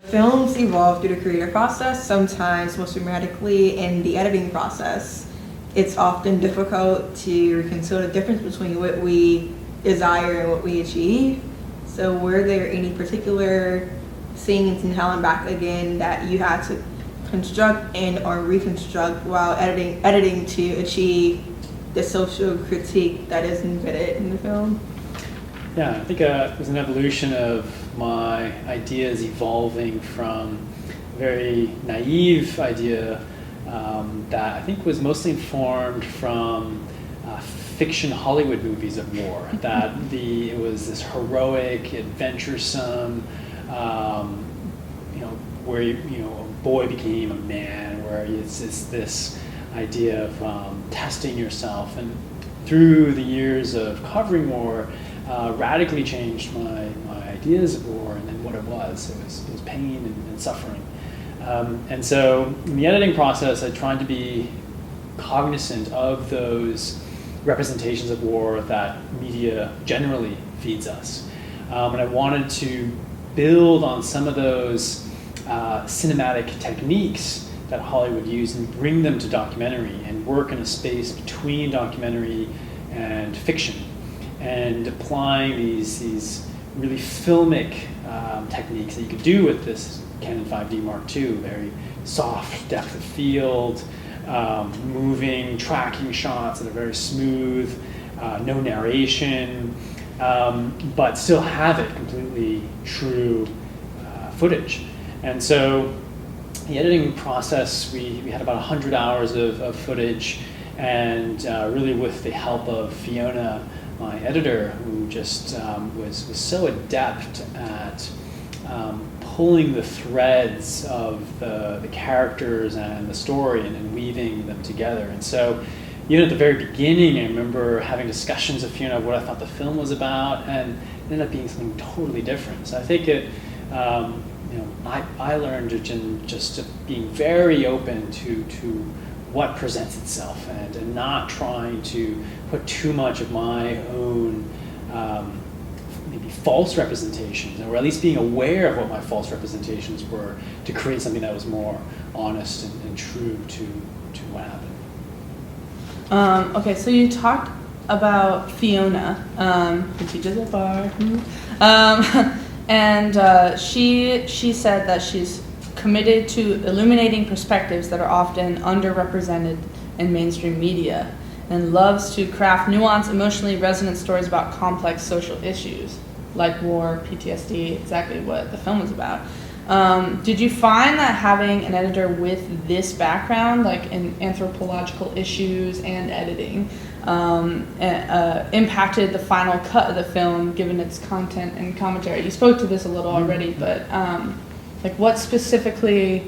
Films evolve through the creative process, sometimes most dramatically in the editing process. It's often difficult to reconcile the difference between what we desire and what we achieve. So were there any particular scenes in Hell and Back Again that you had to construct and or reconstruct while editing to achieve the social critique that is embedded in the film? Yeah, I think it was an evolution of my ideas evolving from a very naive idea that I think was mostly informed from fiction Hollywood movies of war. That it was this heroic, adventuresome, where a boy became a man, where it's this idea of testing yourself. And through the years of covering war, radically changed my ideas of war and then what it was. It was pain and suffering. And so in the editing process, I tried to be cognizant of those representations of war that media generally feeds us. And I wanted to build on some of those cinematic techniques that Hollywood used and bring them to documentary and work in a space between documentary and fiction, and applying these really filmic techniques that you could do with this Canon 5D Mark II, very soft depth of field, moving, tracking shots that are very smooth, no narration, but still have it completely true footage. And so the editing process, we had about 100 hours of footage, and really with the help of Fiona, my editor, who just was so adept at pulling the threads of the characters and the story and weaving them together. And so even at the very beginning, I remember having discussions with Fiona of what I thought the film was about, and it ended up being something totally different. So I think I learned just being very open to what presents itself, and not trying to put too much of my own maybe false representations, or at least being aware of what my false representations were, to create something that was more honest and true to what happened. Okay, so you talked about Fiona, who teaches at bar, and she said that she's committed to illuminating perspectives that are often underrepresented in mainstream media, and loves to craft nuanced, emotionally resonant stories about complex social issues, like war, PTSD, exactly what the film was about. Did you find that having an editor with this background, like in anthropological issues and editing, impacted the final cut of the film, given its content and commentary? You spoke to this a little already, but like what specifically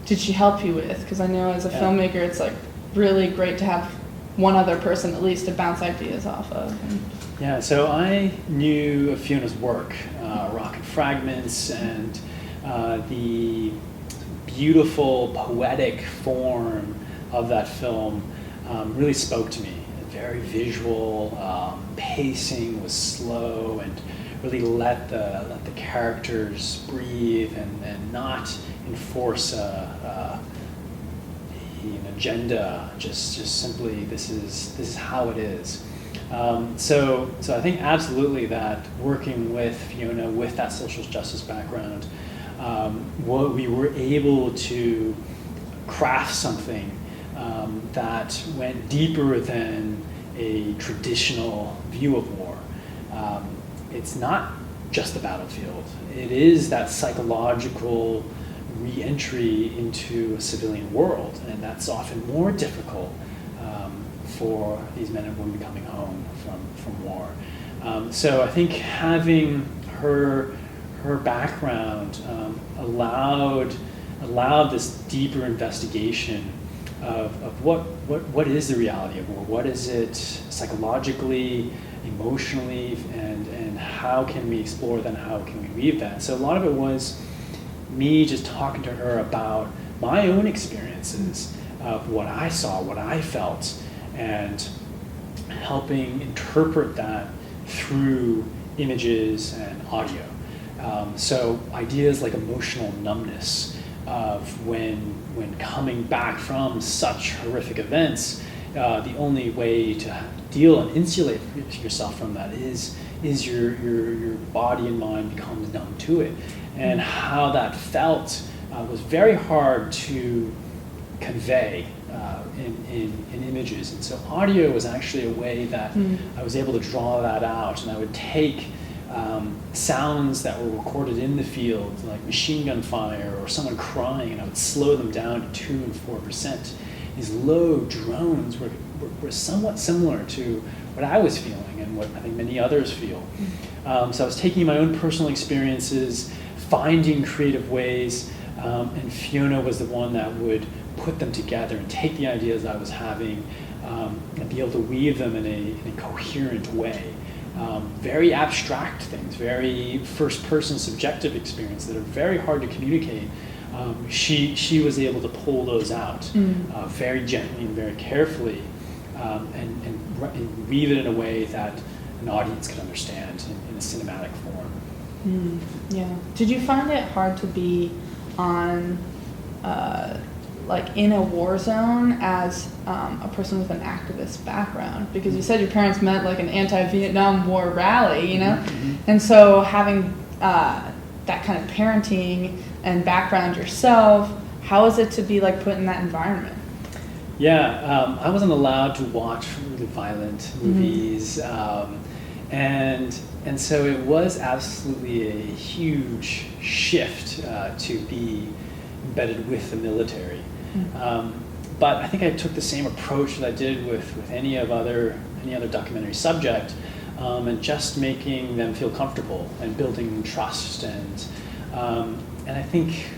did she help you with? Because I know as a filmmaker, it's like really great to have one other person at least to bounce ideas off of. Yeah, so I knew of Fiona's work, Rock and Fragments, and the beautiful poetic form of that film really spoke to me. Very visual, pacing was slow, and really let the characters breathe and not enforce an agenda. Just simply, this is how it is. So I think absolutely that working with Fiona with that social justice background, we were able to craft something that went deeper than a traditional view of war. It's not just the battlefield. It is that psychological re-entry into a civilian world, and that's often more difficult for these men and women coming home from war. So I think having her background allowed this deeper investigation of what is the reality of war, what is it psychologically, emotionally, and how can we explore that, and how can we weave that. So a lot of it was me just talking to her about my own experiences of what I saw, what I felt, and helping interpret that through images and audio. So ideas like emotional numbness of when coming back from such horrific events, the only way to deal and insulate yourself from that is your body and mind becomes numb to it. And how that felt was very hard to convey in images. And so audio was actually a way that I was able to draw that out, and I would take sounds that were recorded in the field, like machine gun fire or someone crying, and I would slow them down to 2 and 4%. These low drones were somewhat similar to what I was feeling and what I think many others feel. So I was taking my own personal experiences, finding creative ways, and Fiona was the one that would put them together and take the ideas I was having and be able to weave them in a coherent way. Very abstract things, very first-person subjective experiences that are very hard to communicate. She was able to pull those out very gently and very carefully, and weave it in a way that an audience could understand in a cinematic form. Yeah. Did you find it hard to be on, like in a war zone as a person with an activist background? Because you said your parents met like an anti-Vietnam War rally, you know? And so having that kind of parenting and background yourself, how is it to be like put in that environment? Yeah, I wasn't allowed to watch really violent movies, and so it was absolutely a huge shift to be embedded with the military. But I think I took the same approach that I did with any other documentary subject, and just making them feel comfortable and building trust. And I think,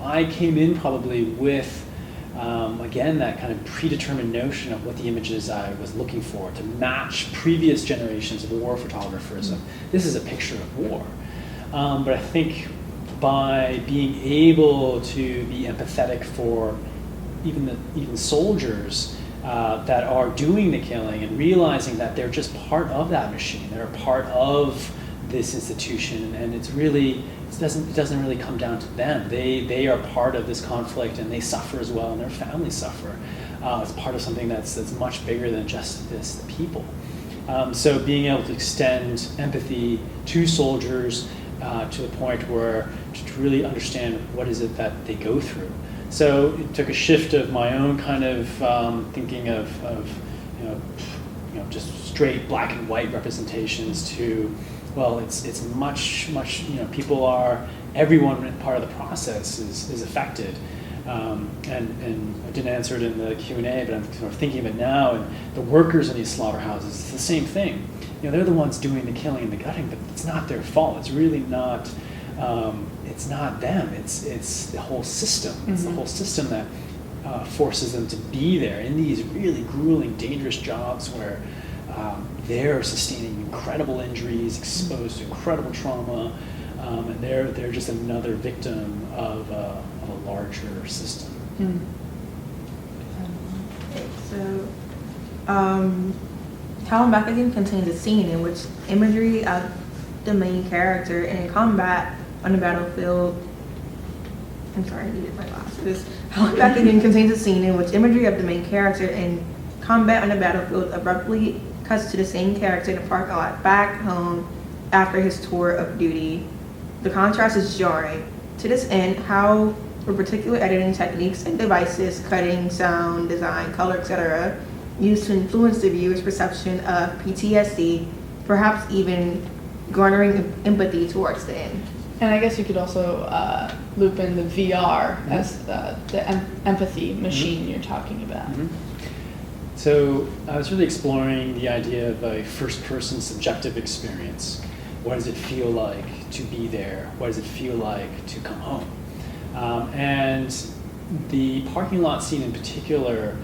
I came in probably with again that kind of predetermined notion of what the images I was looking for to match previous generations of war photographers. Of, this is a picture of war, but I think by being able to be empathetic for even soldiers that are doing the killing, and realizing that they're just part of that machine, they're a part of this institution, and it doesn't really come down to them. They are part of this conflict, and they suffer as well, and their families suffer. It's part of something that's much bigger than just the people. So being able to extend empathy to soldiers to the point where to really understand what is it that they go through. So it took a shift of my own kind of thinking of just straight black and white representations to, well, it's much, everyone part of the process is affected. And I didn't answer it in the Q&A, but I'm sort of thinking of it now, and the workers in these slaughterhouses, it's the same thing. They're the ones doing the killing and the gutting, but it's not their fault. It's really not, it's not them, it's the whole system. It's the whole system that forces them to be there in these really grueling, dangerous jobs where they're sustaining incredible injuries, exposed to incredible trauma, and they're just another victim of a larger system. So, Helen Beckham contains a scene in which imagery of the main character in combat on the battlefield. I'm sorry, I needed my glasses. Helen Beckham contains a scene in which imagery of the main character in combat on the battlefield abruptly cuts to the same character in the parking lot back home after his tour of duty. The contrast is jarring. To this end, how were particular editing techniques and devices, cutting, sound, design, color, etc., used to influence the viewer's perception of PTSD, perhaps even garnering empathy towards the end? And I guess you could also loop in the VR as the empathy machine you're talking about. So I was really exploring the idea of a first-person subjective experience. What does it feel like to be there? What does it feel like to come home? And the parking lot scene in particular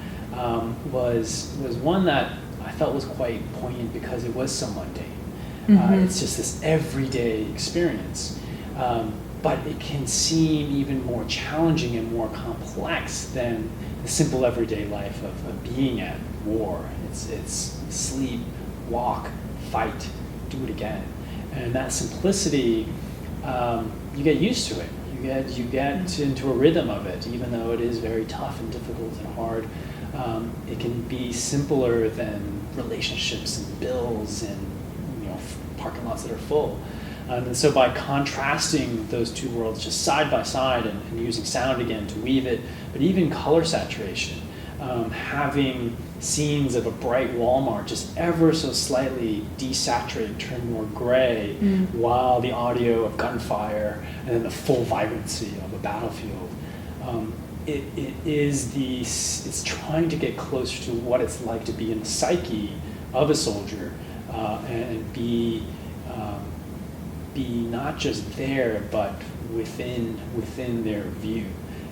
was one that I felt was quite poignant because it was so mundane. It's just this everyday experience. But it can seem even more challenging and more complex than the simple everyday life of being at war. It's sleep, walk, fight, do it again. And that simplicity you get used to it. You get into a rhythm of it, even though it is very tough and difficult and hard. It can be simpler than relationships and bills and parking lots that are full. And so by contrasting those two worlds just side by side and using sound again to weave it, but even color saturation, having scenes of a bright Walmart just ever so slightly desaturated, turn more gray, while the audio of gunfire and then the full vibrancy of a battlefield. It's trying to get closer to what it's like to be in the psyche of a soldier and be not just there, but within their view.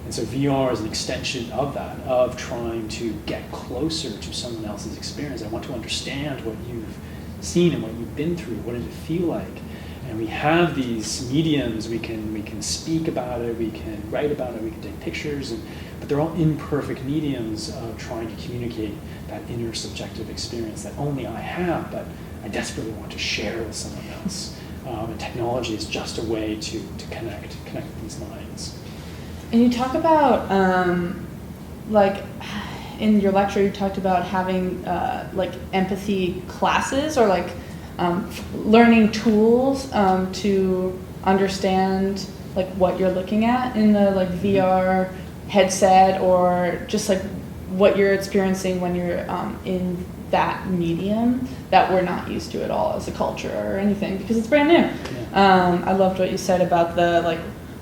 And so VR is an extension of that, of trying to get closer to someone else's experience. I want to understand what you've seen and what you've been through. What does it feel like? And we have these mediums. We can speak about it. We can write about it. We can take pictures. But they're all imperfect mediums of trying to communicate that inner subjective experience that only I have, but I desperately want to share with someone else. And technology is just a way to connect these lines. And you talk about, like, in your lecture, you talked about having, like, empathy classes or, like, learning tools to understand, like, what you're looking at in the, like, VR headset, or just, like, what you're experiencing when you're in that medium that we're not used to at all as a culture or anything, because it's brand new. Yeah. I loved what you said about the, like,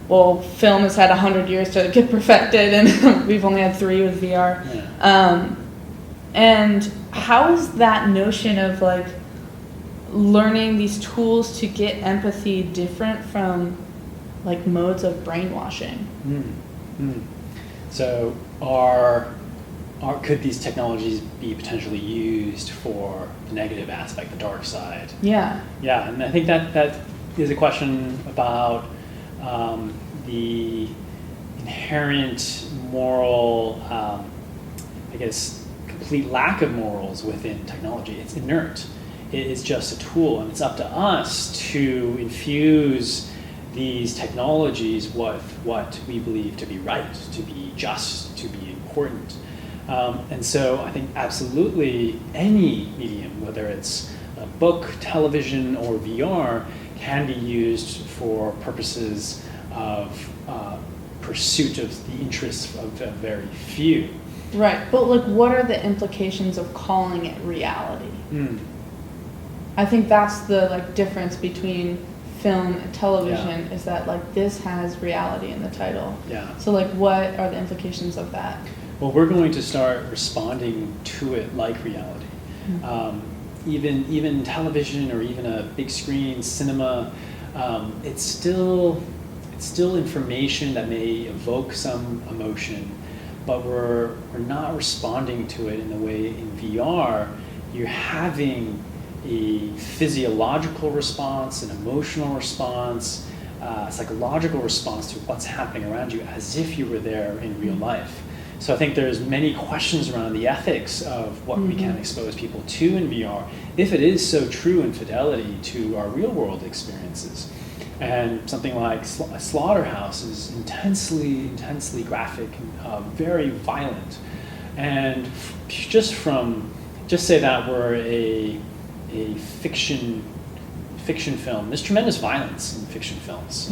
well, film has had 100 years to get perfected, and we've only had 3 with VR. Yeah. And how is that notion of, like, learning these tools to get empathy different from, like, modes of brainwashing? So could these technologies be potentially used for the negative aspect, the dark side? Yeah. Yeah, and I think that is a question about the inherent moral, complete lack of morals within technology. It's inert. It is just a tool, and it's up to us to infuse these technologies with what we believe to be right, to be just, to be important. And so I think absolutely any medium, whether it's a book, television, or VR, can be used for purposes of pursuit of the interests of a very few. Right, but, like, what are the implications of calling it reality? I think that's the, like, difference between film and television, is that, like, this has reality in the title. Yeah. So, like, what are the implications of that? Well, we're going to start responding to it like reality. Even television or even a big screen cinema, it's still information that may evoke some emotion, but we're not responding to it in the way in VR. You're having a physiological response, an emotional response, a psychological response to what's happening around you, as if you were there in real life. So I think there's many questions around the ethics of what we can expose people to in VR, if it is so true in fidelity to our real world experiences. And something like a slaughterhouse is intensely graphic, and very violent. And just say that we're a fiction film. There's tremendous violence in fiction films.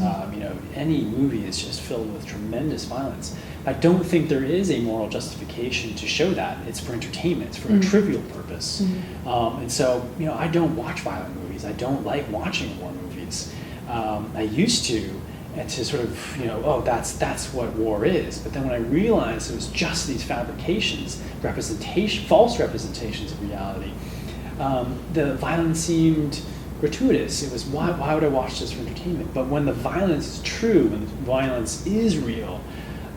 Any movie is just filled with tremendous violence. I don't think there is a moral justification to show that. It's for entertainment. It's for a trivial purpose. And so, I don't watch violent movies. I don't like watching war movies. I used to sort of, that's what war is. But then when I realized it was just these fabrications, false representations of reality, the violence seemed gratuitous. It was, why would I watch this for entertainment? But when the violence is true, when the violence is real,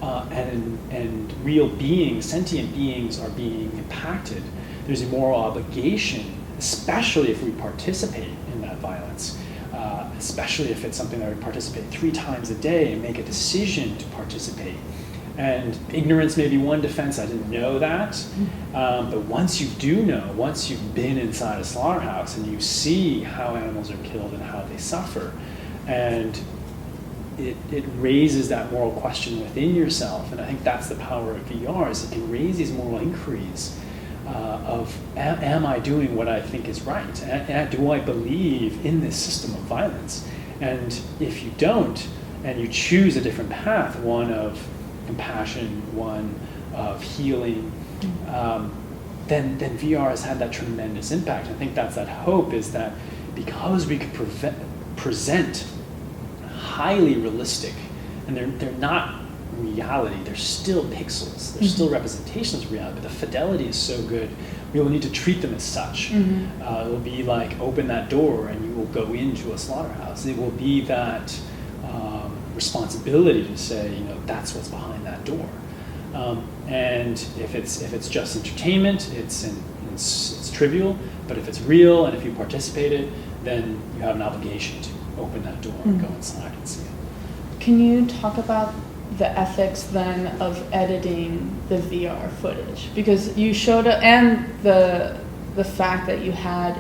and real beings, sentient beings, are being impacted, there's a moral obligation, especially if we participate in that violence, especially if it's something that we participate 3 times a day and make a decision to participate. And ignorance may be one defense. I didn't know that. But once you do know, once you've been inside a slaughterhouse and you see how animals are killed and how they suffer, and it raises that moral question within yourself, and I think that's the power of VR, is it can raise these moral inquiries of am I doing what I think is right? And do I believe in this system of violence? And if you don't, and you choose a different path, one of compassion, one of healing, then VR has had that tremendous impact. I think that's that hope, is that because we could present highly realistic, and they're not reality, they're still pixels, they're still representations of reality, but the fidelity is so good, we will need to treat them as such. It will be like, open that door and you will go into a slaughterhouse. It will be that responsibility to say, you know, that's what's behind that door. And if it's just entertainment, it's trivial, but if it's real and if you participated, then you have an obligation to open that door and go inside and see it. Can you talk about the ethics then of editing the VR footage? Because you showed and the fact that you had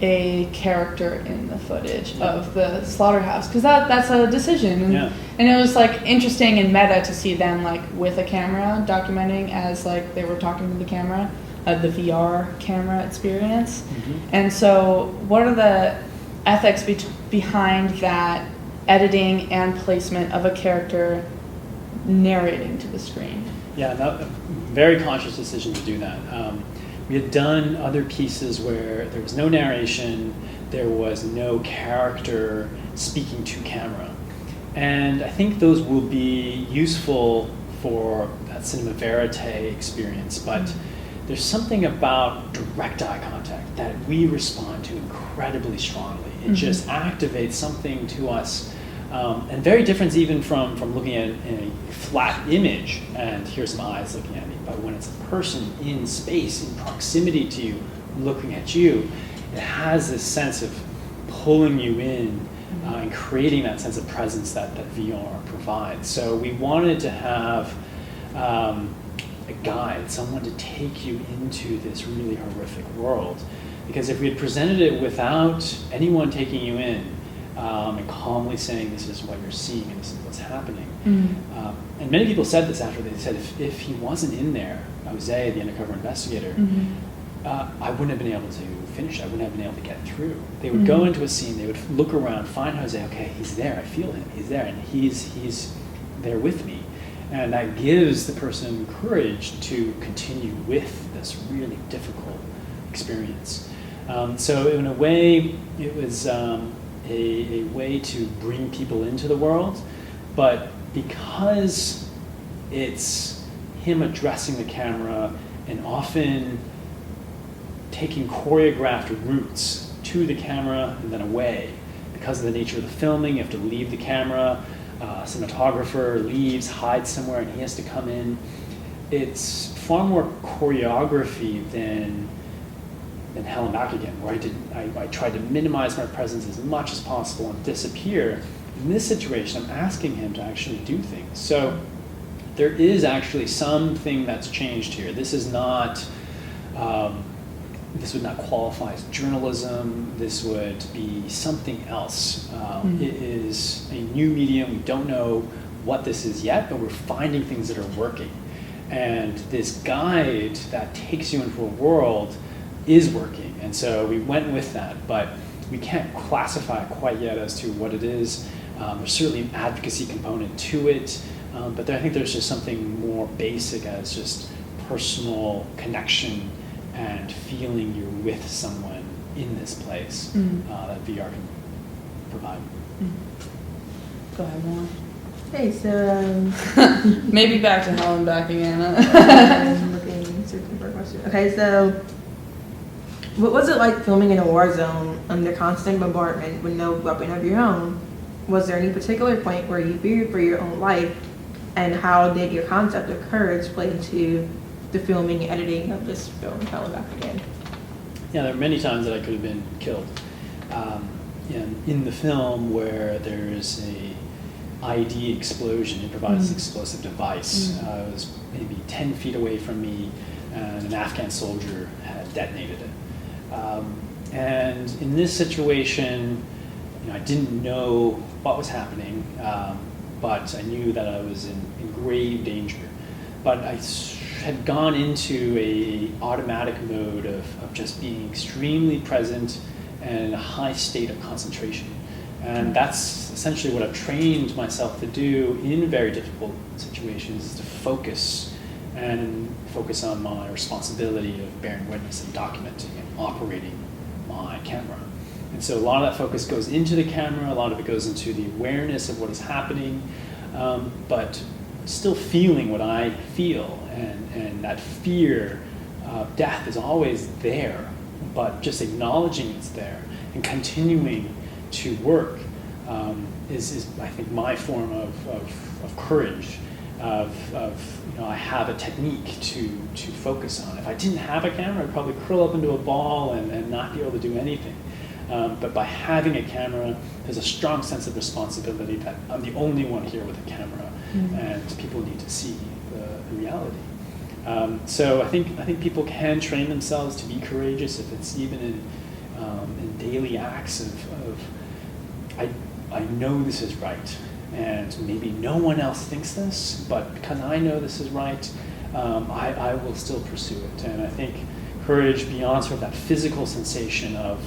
a character in the footage of the slaughterhouse, because that's a decision, and it was like interesting and meta to see them like with a camera documenting as like they were talking to the camera, the VR camera experience. And so what are the ethics behind that editing and placement of a character narrating to the screen? Yeah, that, a very conscious decision to do that. We had done other pieces where there was no narration, there was no character speaking to camera. And I think those will be useful for that cinema verite experience, but there's something about direct eye contact that we respond to incredibly strongly. It just activates something to us. And very different even from looking at a flat image and here's some eyes looking at me. But when it's a person in space, in proximity to you, looking at you, it has this sense of pulling you in and creating that sense of presence that VR provides. So we wanted to have a guide, someone to take you into this really horrific world. Because if we had presented it without anyone taking you in, and calmly saying this is what you're seeing and this is what's happening. And many people said this after. They said if he wasn't in there, Jose, the undercover investigator, I wouldn't have been able to finish. I wouldn't have been able to get through. They would go into a scene, they would look around, find Jose, okay, he's there, I feel him, he's there, and he's there with me. And that gives the person courage to continue with this really difficult experience. So in a way, it was a way to bring people into the world, but because it's him addressing the camera and often taking choreographed routes to the camera and then away, because of the nature of the filming, you have to leave the camera, a cinematographer leaves, hides somewhere, and he has to come in. It's far more choreography than Hell and Back Again, where I tried to minimize my presence as much as possible and disappear. In this situation, I'm asking him to actually do things. So there is actually something that's changed here. This is not, this would not qualify as journalism. This would be something else. It is a new medium. We don't know what this is yet, but we're finding things that are working. And this guide that takes you into a world is working, and so we went with that, but we can't classify it quite yet as to what it is. There's certainly an advocacy component to it, but I think there's just something more basic as just personal connection and feeling you're with someone in this place that VR can provide. Go ahead, Milan. Okay, so Maybe back to Hell and Back Again. looking, searching for a question. Okay, so what was it like filming in a war zone under constant bombardment with no weapon of your own? Was there any particular point where you feared for your own life, and how did your concept of courage play into the filming and editing of this film, Hell and Back Again? Yeah, there are many times that I could have been killed. In the film, where there's a IED explosion, improvised explosive device, it was maybe 10 feet away from me, and an Afghan soldier had detonated it. And in this situation, I didn't know what was happening, but I knew that I was in grave danger. But I had gone into a automatic mode of just being extremely present and in a high state of concentration. And that's essentially what I've trained myself to do in very difficult situations, is to focus on my responsibility of bearing witness and documenting and operating my camera. And so a lot of that focus goes into the camera, a lot of it goes into the awareness of what is happening, but still feeling what I feel, and that fear of death is always there, but just acknowledging it's there and continuing to work is I think my form of courage. I have a technique to focus on. If I didn't have a camera, I'd probably curl up into a ball and not be able to do anything. But by having a camera, there's a strong sense of responsibility that I'm the only one here with a camera, and people need to see the reality. So I think people can train themselves to be courageous, if it's even in daily acts of I know this is right, and maybe no one else thinks this, but because I know this is right, I will still pursue it. And I think courage beyond sort of that physical sensation of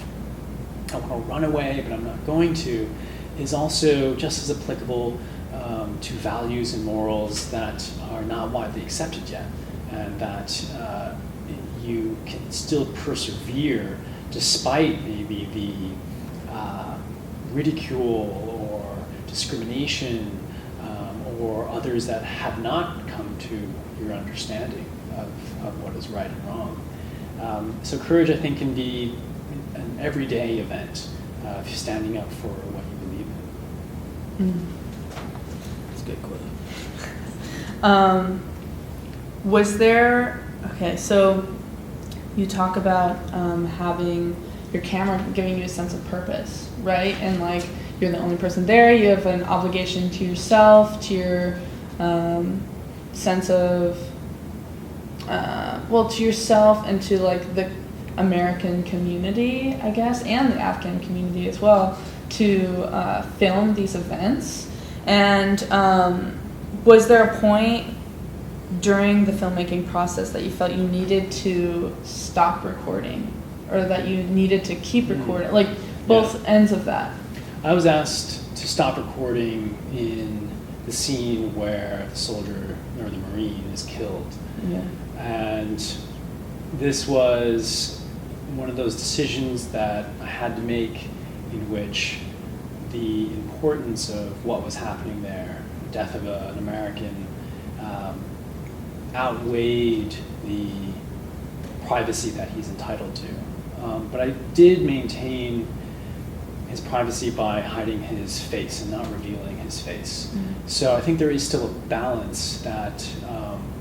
I want to run away, but I'm not going to, is also just as applicable to values and morals that are not widely accepted yet, and that you can still persevere despite maybe the ridicule or discrimination or others that have not come to your understanding of what is right and wrong. So courage, I think, can be an everyday event of standing up for what you believe in. That's a good quote. Was there, okay, so you talk about having your camera giving you a sense of purpose, right? And like you're the only person there, you have an obligation to yourself, to your sense of, to yourself and to like the American community, I guess, and the Afghan community as well, to film these events. And was there a point during the filmmaking process that you felt you needed to stop recording, or that you needed to keep recording, like both ends of that? I was asked to stop recording in the scene where the soldier or the Marine is killed. Yeah. And this was one of those decisions that I had to make, in which the importance of what was happening there, the death of an American, outweighed the privacy that he's entitled to. But I did maintain his privacy by hiding his face and not revealing his face. So I think there is still a balance that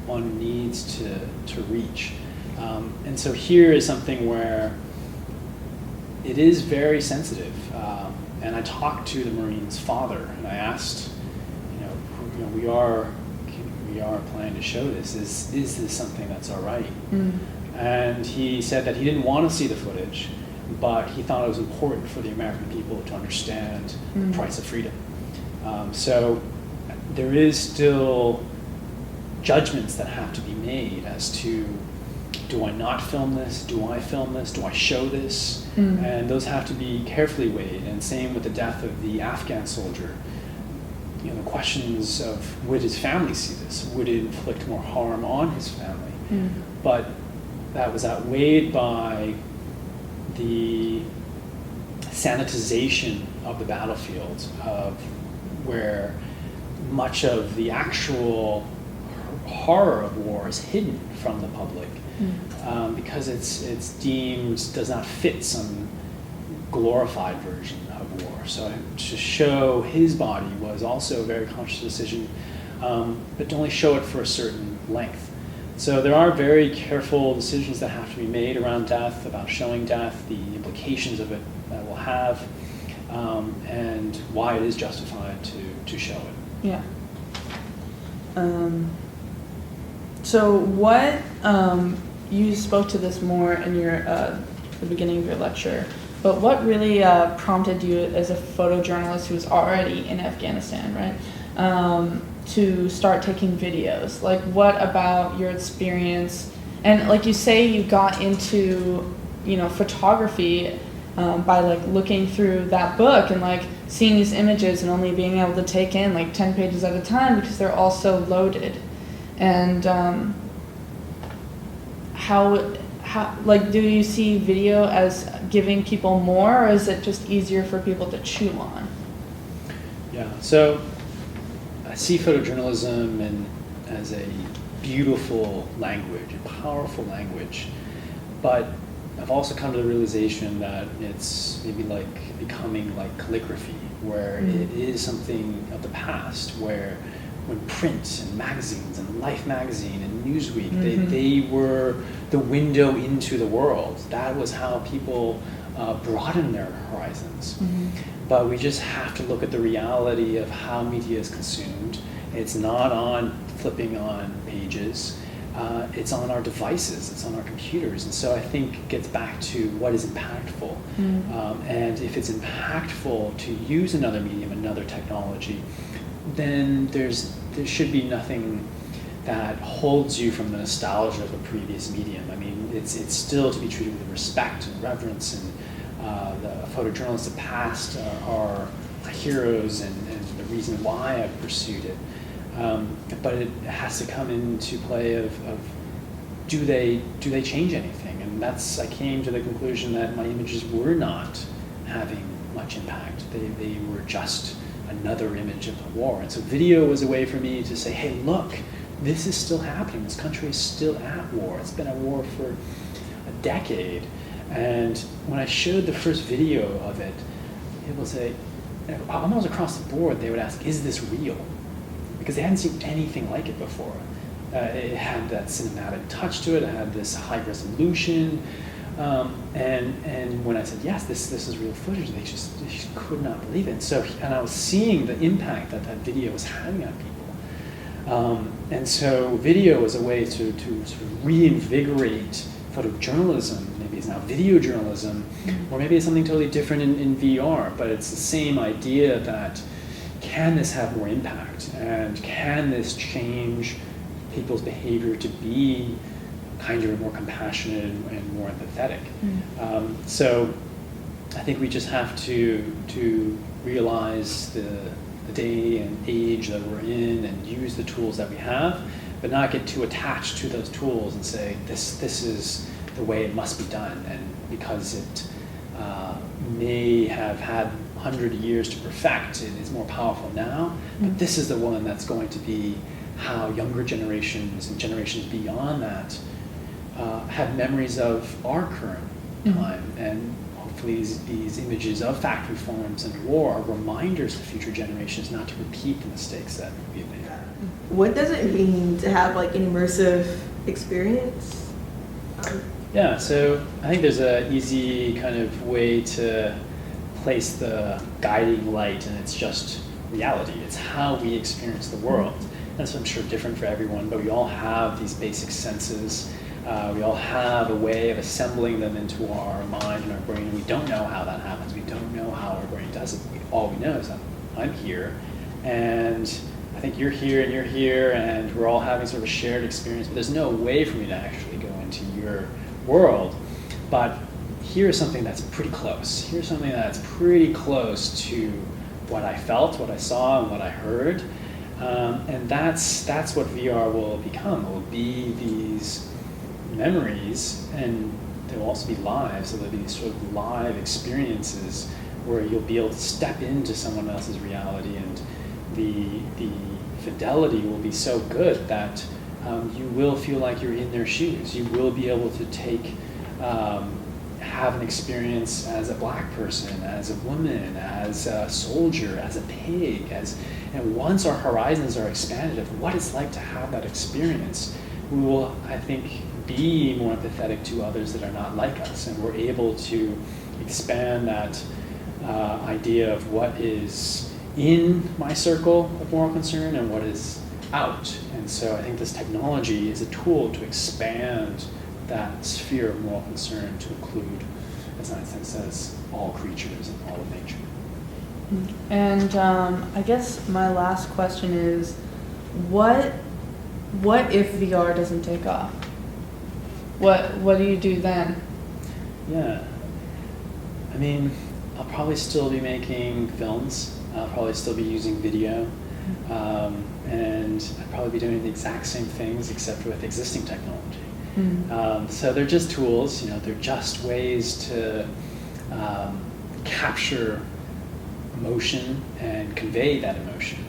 one needs to reach. And so here is something where it is very sensitive. And I talked to the Marine's father, and I asked, we are planning to show this. Is this something that's all right? And he said that he didn't want to see the footage, but he thought it was important for the American people to understand the price of freedom. So there is still judgments that have to be made as to, do I not film this? Do I film this? Do I show this? And those have to be carefully weighed. And same with the death of the Afghan soldier. The questions of, would his family see this? Would it inflict more harm on his family? But that was outweighed by the sanitization of the battlefield, of where much of the actual horror of war is hidden from the public, because it's deemed does not fit some glorified version of war. So to show his body was also a very conscious decision, but to only show it for a certain length. So there are very careful decisions that have to be made around death, about showing death, the implications of it that it will have, and why it is justified to show it. Yeah. So what, you spoke to this more in your the beginning of your lecture, but what really prompted you as a photojournalist who's already in Afghanistan, right, to start taking videos? Like, what about your experience? And like you say, you got into, you know, photography by like looking through that book and like seeing these images and only being able to take in like 10 pages at a time because they're all so loaded. And how like, do you see video as giving people more, or is it just easier for people to chew on? Yeah, so I see photojournalism as a beautiful language, a powerful language, but I've also come to the realization that it's maybe like becoming like calligraphy, where it is something of the past, where when print and magazines and Life magazine and Newsweek, they were the window into the world. That was how people broaden their horizons. But we just have to look at the reality of how media is consumed. It's not on flipping on pages. It's on our devices, it's on our computers. And so I think it gets back to what is impactful. And if it's impactful to use another medium, another technology, then there should be nothing that holds you from the nostalgia of a previous medium. I mean, it's still to be treated with respect and reverence, and the photojournalists of the past are heroes and the reason why I've pursued it. But it has to come into play of do they change anything? And I came to the conclusion that my images were not having much impact. They were just another image of the war. And so video was a way for me to say, hey, look, this is still happening. This country is still at war. It's been at war for a decade. And when I showed the first video of it, people would say, almost across the board, they would ask, is this real? Because they hadn't seen anything like it before. It had that cinematic touch to it. It had this high resolution. And when I said, yes, this is real footage, they just could not believe it. And I was seeing the impact that video was having on people. And so video was a way to sort of reinvigorate photojournalism. Maybe it's now video journalism, or maybe it's something totally different in VR, but it's the same idea that can this have more impact? And can this change people's behavior to be kinder, more compassionate, and more empathetic? So I think we just have to realize the day and age that we're in and use the tools that we have, but not get too attached to those tools and say, this is the way it must be done. And because it may have had 100 years to perfect, it is more powerful now, but this is the one that's going to be how younger generations and generations beyond that have memories of our current time. And hopefully these images of factory farms and war are reminders to future generations not to repeat the mistakes that we've made. What does it mean to have like an immersive experience? Yeah, so I think there's an easy kind of way to place the guiding light, and it's just reality. It's how we experience the world. That's, I'm sure, different for everyone, but we all have these basic senses. We all have a way of assembling them into our mind and our brain. We don't know how that happens. We don't know how our brain does it. All we know is that I'm here, and I think you're here, and we're all having sort of a shared experience, but there's no way for me to actually go into your world. But here's something that's pretty close. Here's something that's pretty close to what I felt, what I saw, and what I heard. And that's what VR will become. It will be these memories, and they'll also be live, so there'll be these sort of live experiences where you'll be able to step into someone else's reality, and the fidelity will be so good that you will feel like you're in their shoes. You will be able to have an experience as a black person, as a woman, as a soldier, as a pig, and once our horizons are expanded of what it's like to have that experience, we will, I think, be more empathetic to others that are not like us, and we're able to expand that idea of what is in my circle of moral concern and what is out. And so I think this technology is a tool to expand that sphere of moral concern to include, as Einstein says, all creatures and all of nature. And I guess my last question is, what if VR doesn't take off? What do you do then? Yeah, I mean, I'll probably still be making films. I'll probably still be using video, and I'd probably be doing the exact same things except with existing technology. So they're just tools, they're just ways to capture emotion and convey that emotion.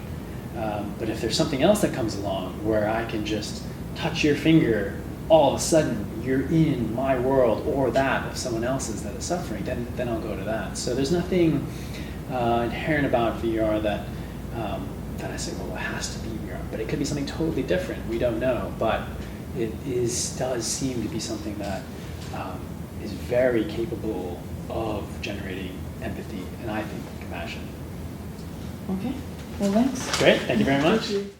But if there's something else that comes along where I can just touch your finger, all of a sudden you're in my world or that of someone else's that is suffering, then I'll go to that. So there's nothing inherent about VR that I say, well, it has to be VR, but it could be something totally different. We don't know, but it does seem to be something that is very capable of generating empathy and I think compassion. Okay. Well, thanks. Great, thank you very much. Thank you.